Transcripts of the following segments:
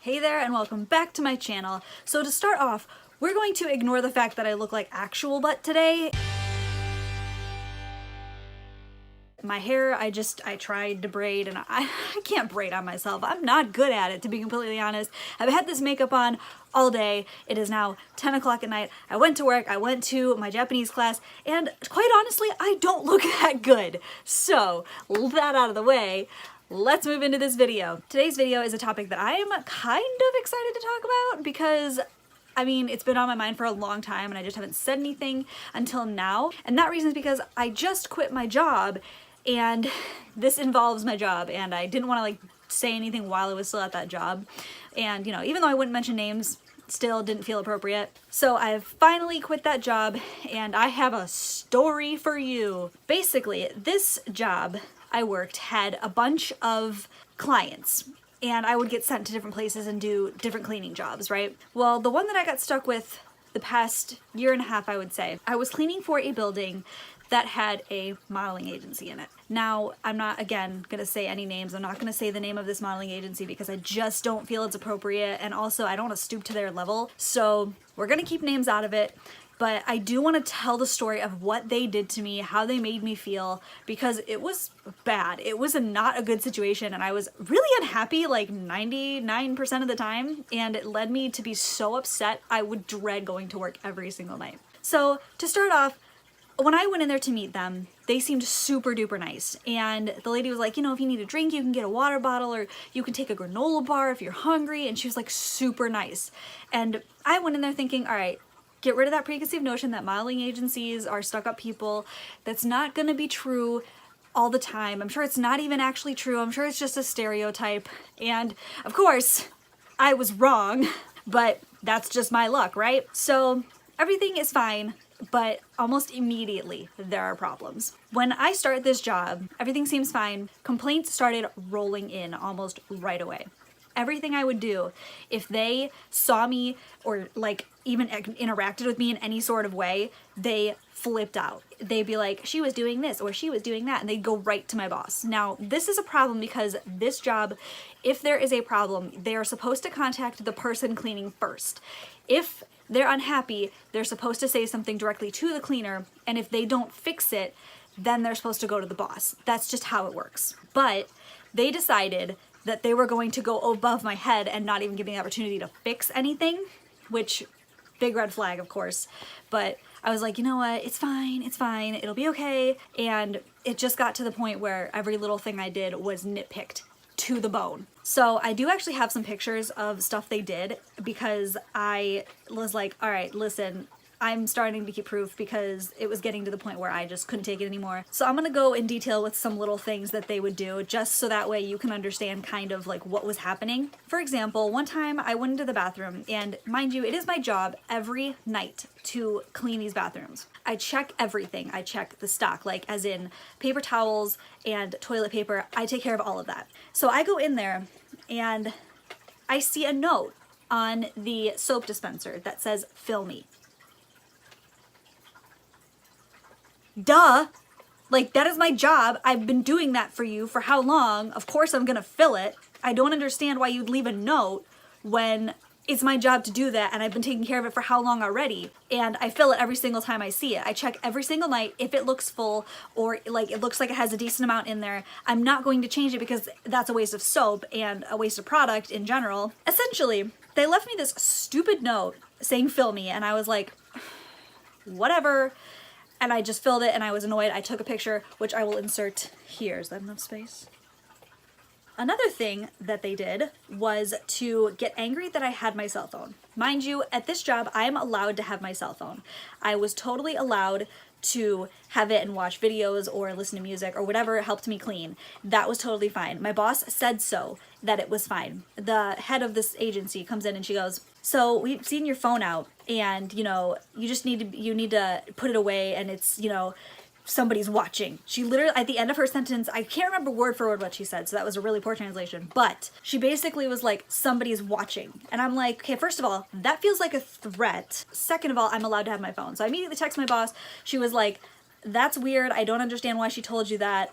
Hey there and welcome back to my channel. So to start off, we're going to ignore the fact that I look like actual butt today. My hair, I tried to braid and I can't braid on myself. I'm not good at it, to be completely honest. I've had this makeup on all day. It is now 10 o'clock at night. I went to work, I went to my Japanese class, and quite honestly, I don't look that good. So, that out of the way, let's move into this video. Today's video is a topic that I am kind of excited to talk about because I mean, it's been on my mind for a long time and I just haven't said anything until now. And that reason is because I just quit my job and this involves my job and I didn't want to like say anything while I was still at that job. And you know, even though I wouldn't mention names, still didn't feel appropriate. So I've finally quit that job and I have a story for you. Basically, this job I worked had a bunch of clients and I would get sent to different places and do different cleaning jobs, right? Well, the one that I got stuck with the past year and a half, I would say, I was cleaning for a building that had a modeling agency in it. Now, I'm not, again, gonna say any names. I'm not gonna say the name of this modeling agency because I just don't feel it's appropriate, and also I don't wanna stoop to their level, so we're gonna keep names out of it. But I do want to tell the story of what they did to me, how they made me feel, because it was bad. It was not a good situation and I was really unhappy like 99% of the time, and it led me to be so upset I would dread going to work every single night. So to start off, when I went in there to meet them, they seemed super duper nice. And the lady was like, you know, if you need a drink, you can get a water bottle or you can take a granola bar if you're hungry. And she was like super nice. And I went in there thinking, all right, get rid of that preconceived notion that modeling agencies are stuck-up people. That's not gonna be true all the time. I'm sure it's not even actually true. I'm sure it's just a stereotype. And of course, I was wrong, but that's just my luck, right? So everything is fine, but almost immediately there are problems. When I started this job, everything seems fine. Complaints started rolling in almost right away. Everything I would do, if they saw me or like even interacted with me in any sort of way, they flipped out. They'd be like, she was doing this or she was doing that, and they'd go right to my boss. Now, this is a problem because this job, if there is a problem, they are supposed to contact the person cleaning first. If they're unhappy, they're supposed to say something directly to the cleaner, and if they don't fix it, then they're supposed to go to the boss. That's just how it works. But they decided that they were going to go above my head and not even give me the opportunity to fix anything, which, big red flag, of course. But I was like, you know what, it's fine, it'll be okay. And it just got to the point where every little thing I did was nitpicked to the bone. So I do actually have some pictures of stuff they did because I was like, all right, listen, I'm starting to keep proof because it was getting to the point where I just couldn't take it anymore. So I'm gonna go in detail with some little things that they would do just so that way you can understand kind of like what was happening. For example, one time I went into the bathroom, and mind you, it is my job every night to clean these bathrooms. I check everything. I check the stock, like as in paper towels and toilet paper. I take care of all of that. So I go in there and I see a note on the soap dispenser that says, "Fill me." Duh! Like, that is my job. I've been doing that for you for how long? Of course I'm gonna fill it. I don't understand why you'd leave a note when it's my job to do that and I've been taking care of it for how long already. And I fill it every single time I see it. I check every single night if it looks full or like it looks like it has a decent amount in there. I'm not going to change it because that's a waste of soap and a waste of product in general. Essentially, they left me this stupid note saying "fill me," and I was like, whatever. And I just filled it and I was annoyed. I took a picture, which I will insert here. Is that enough space? Another thing that they did was to get angry that I had my cell phone. Mind you, at this job, I am allowed to have my cell phone. I was totally allowed to have it and watch videos or listen to music or whatever helped me clean. That was totally fine. My boss said so, that it was fine. The head of this agency comes in and she goes, so we've seen your phone out and, you know, you need to put it away and it's, you know, somebody's watching. She literally, at the end of her sentence, I can't remember word for word what she said, so that was a really poor translation, but she basically was like, somebody's watching. And I'm like, okay, first of all, that feels like a threat. Second of all, I'm allowed to have my phone. So I immediately text my boss. She was like, that's weird. I don't understand why she told you that.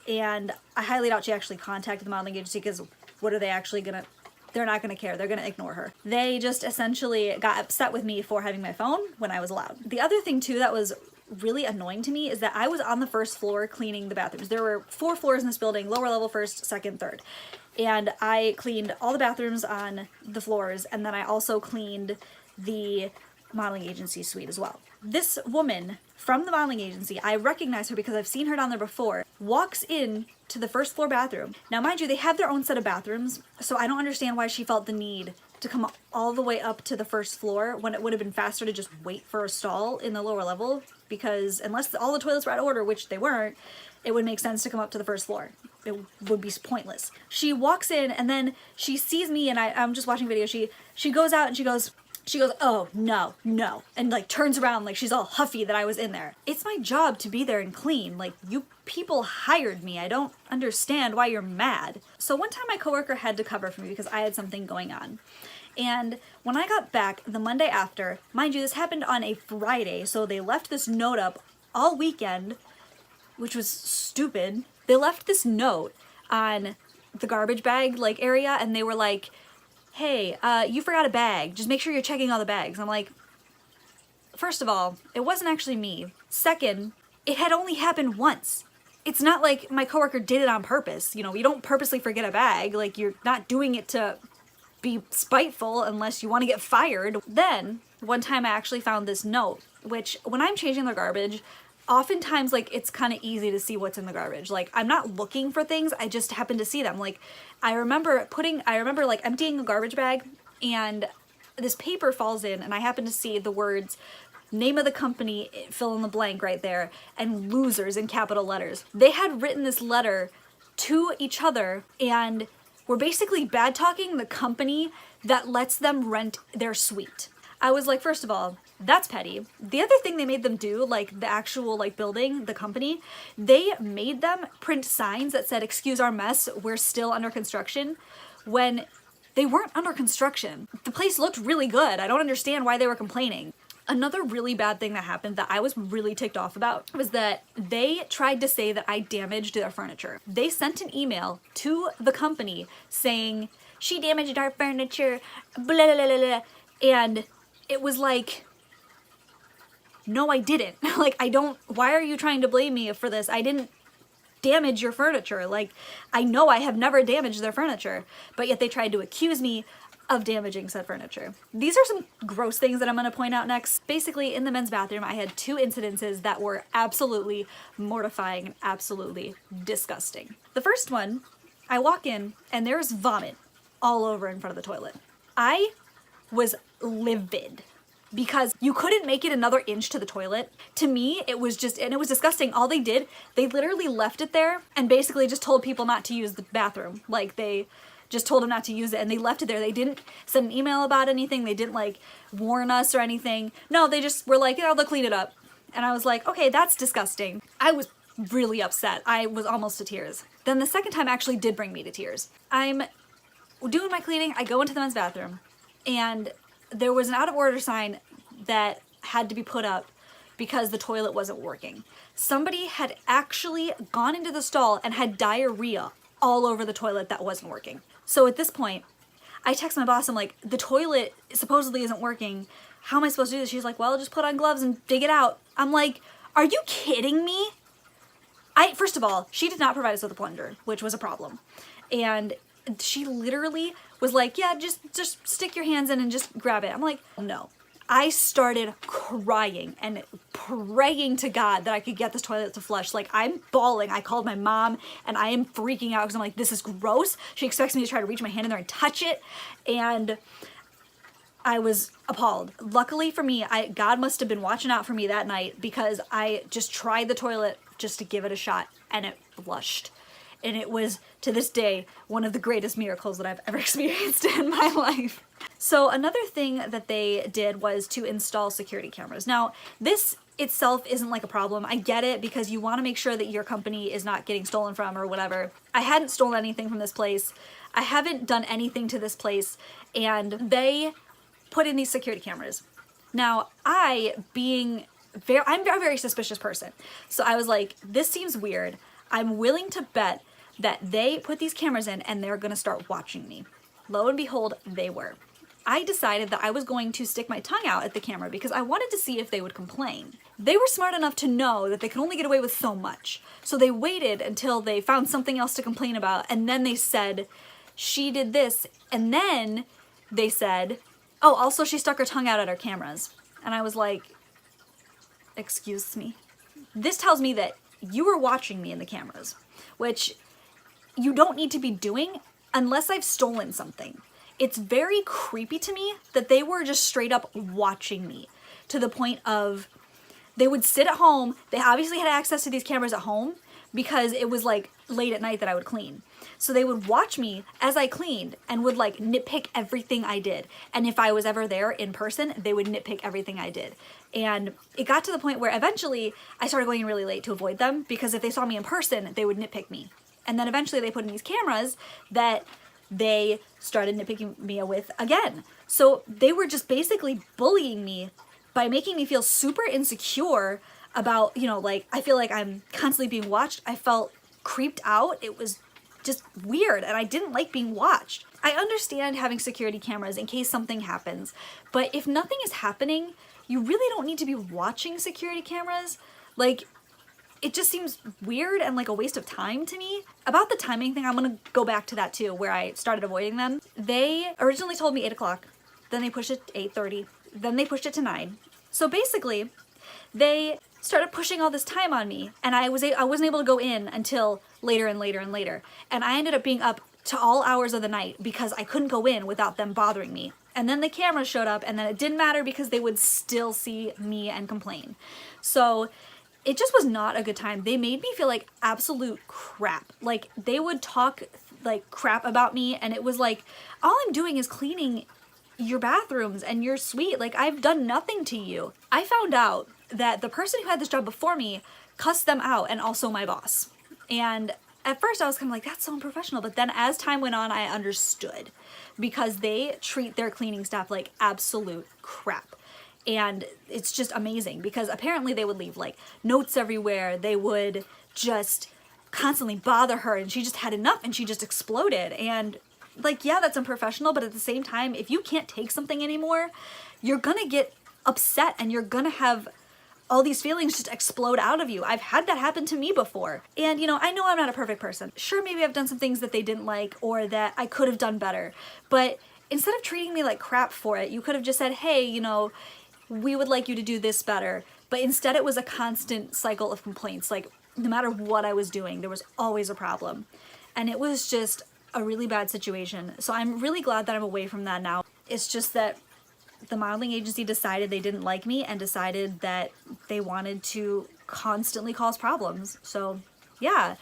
And I highly doubt she actually contacted the modeling agency because what are they actually gonna they're not gonna care. They're gonna ignore her. They just essentially got upset with me for having my phone when I was allowed. The other thing too that was really annoying to me is that I was on the first floor cleaning the bathrooms. There were 4 floors in this building, lower level, first, second, third. And I cleaned all the bathrooms on the floors, and then I also cleaned the modeling agency suite as well. This woman from the modeling agency, I recognize her because I've seen her down there before, walks in to the first floor bathroom. Now, mind you, they have their own set of bathrooms, so I don't understand why she felt the need to come all the way up to the first floor when it would have been faster to just wait for a stall in the lower level, because unless all the toilets were out of order, which they weren't, it would make sense to come up to the first floor. It would be pointless. She walks in and then she sees me, and I'm just watching video. She goes out and she goes, oh, no, no, and like turns around like she's all huffy that I was in there. It's my job to be there and clean. Like, you people hired me. I don't understand why you're mad. So one time my coworker had to cover for me because I had something going on. And when I got back the Monday after, mind you, this happened on a Friday, so they left this note up all weekend, which was stupid. They left this note on the garbage bag like area, and they were like, hey, you forgot a bag. Just make sure you're checking all the bags. I'm like, first of all, it wasn't actually me. Second, it had only happened once. It's not like my coworker did it on purpose. You know, you don't purposely forget a bag. Like, you're not doing it to be spiteful unless you want to get fired. Then, one time I actually found this note, which when I'm changing their garbage, oftentimes, like, it's kind of easy to see what's in the garbage. Like, I'm not looking for things, I just happen to see them. Like, I remember like emptying a garbage bag, and this paper falls in, and I happen to see the words, name of the company, fill in the blank right there, and losers in capital letters. They had written this letter to each other, and were basically bad talking the company that lets them rent their suite. I was like, first of all, that's petty. The other thing they made them do, like the actual like building, the company, they made them print signs that said, excuse our mess, we're still under construction, when they weren't under construction. The place looked really good. I don't understand why they were complaining. Another really bad thing that happened that I was really ticked off about was that they tried to say that I damaged their furniture. They sent an email to the company saying, she damaged our furniture, blah, blah, blah, blah. And it was like, no, I didn't. Like, why are you trying to blame me for this? I didn't damage your furniture. Like, I know I have never damaged their furniture, but yet they tried to accuse me of damaging said furniture. These are some gross things that I'm going to point out next. Basically, in the men's bathroom, I had 2 incidences that were absolutely mortifying and absolutely disgusting. The first one, I walk in and there's vomit all over in front of the toilet. I was livid because you couldn't make it another inch to the toilet. To me, it was just, and it was disgusting. All they did, they literally left it there and basically just told people not to use the bathroom. Like, they just told them not to use it, and they left it there. They didn't send an email about anything. They didn't like warn us or anything. No, they just were like, you know, they'll clean it up. And I was like, okay, that's disgusting. I was really upset. I was almost to tears. Then the second time actually did bring me to tears. I'm doing my cleaning. I go into the men's bathroom, and there was an out of order sign that had to be put up because the toilet wasn't working. Somebody had actually gone into the stall and had diarrhea all over the toilet that wasn't working. So at this point, I text my boss, I'm like, the toilet supposedly isn't working. How am I supposed to do this? She's like, well, just put on gloves and dig it out. I'm like, are you kidding me? First of all, she did not provide us with a plunger, which was a problem. And she literally was like, yeah, just stick your hands in and just grab it. I'm like, no. I started crying and praying to God that I could get this toilet to flush. Like, I'm bawling. I called my mom and I am freaking out because I'm like, this is gross. She expects me to try to reach my hand in there and touch it. And I was appalled. Luckily for me, God must have been watching out for me that night because I just tried the toilet just to give it a shot and it flushed. And it was, to this day, one of the greatest miracles that I've ever experienced in my life. So another thing that they did was to install security cameras. Now, this itself isn't like a problem. I get it because you want to make sure that your company is not getting stolen from or whatever. I hadn't stolen anything from this place. I haven't done anything to this place. And they put in these security cameras. Now, I'm a very suspicious person. So I was like, this seems weird. I'm willing to bet that they put these cameras in and they're gonna start watching me. Lo and behold, they were. I decided that I was going to stick my tongue out at the camera because I wanted to see if they would complain. They were smart enough to know that they could only get away with so much. So they waited until they found something else to complain about, and then they said, she did this, and then they said, oh, also she stuck her tongue out at our cameras. And I was like, excuse me? This tells me that you were watching me in the cameras, which you don't need to be doing unless I've stolen something. It's very creepy to me that they were just straight up watching me, to the point of they would sit at home. They obviously had access to these cameras at home because it was like late at night that I would clean. So they would watch me as I cleaned and would like nitpick everything I did. And if I was ever there in person, they would nitpick everything I did. And it got to the point where eventually I started going really late to avoid them, because if they saw me in person, they would nitpick me. And then eventually they put in these cameras that they started nitpicking me with again. So they were just basically bullying me by making me feel super insecure about, you know, like, I feel like I'm constantly being watched. I felt creeped out. It was just weird, and I didn't like being watched. I understand having security cameras in case something happens, but if nothing is happening, you really don't need to be watching security cameras. Like, it just seems weird and like a waste of time to me. About the timing thing, I'm gonna go back to that too, where I started avoiding them. They originally told me 8 o'clock, then they pushed it to 8:30, then they pushed it to 9. So basically, they started pushing all this time on me, and I wasn't able to go in until later and later and later. And I ended up being up to all hours of the night because I couldn't go in without them bothering me. And then the cameras showed up, and then it didn't matter because they would still see me and complain. So it just was not a good time. They made me feel like absolute crap. Like, they would talk like crap about me, and it was like, all I'm doing is cleaning your bathrooms and your suite. Like, I've done nothing to you. I found out that the person who had this job before me cussed them out, and also my boss. And at first I was kind of like, that's so unprofessional. But then as time went on, I understood, because they treat their cleaning staff like absolute crap. And it's just amazing, because apparently they would leave like notes everywhere. They would just constantly bother her, and she just had enough, and she just exploded. And like, yeah, that's unprofessional, but at the same time, if you can't take something anymore, you're gonna get upset, and you're gonna have all these feelings just explode out of you. I've had that happen to me before. And, you know I'm not a perfect person. Sure, maybe I've done some things that they didn't like, or that I could have done better. But instead of treating me like crap for it, you could have just said, hey, we would like you to do this better. But instead it was a constant cycle of complaints. Like, no matter what I was doing, there was always a problem. And it was just a really bad situation. So I'm really glad that I'm away from that now. It's just that the modeling agency decided they didn't like me, and decided that they wanted to constantly cause problems. So yeah,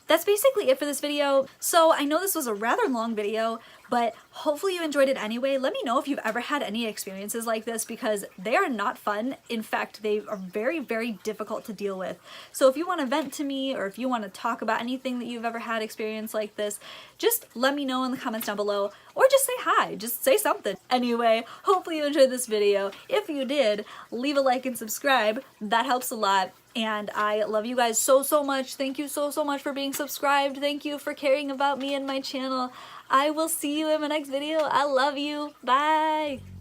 that's basically it for this video. So I know this was a rather long video, but hopefully you enjoyed it anyway. Let me know if you've ever had any experiences like this, because they are not fun. In fact, they are very, very difficult to deal with. So if you want to vent to me, or if you want to talk about anything that you've ever had experience like this, just let me know in the comments down below, or just say hi, just say something. Anyway, hopefully you enjoyed this video. If you did, leave a like and subscribe. That helps a lot. And I love you guys so, so much. Thank you so, so much for being subscribed. Thank you for caring about me and my channel. I will see you in my next video. I love you. Bye.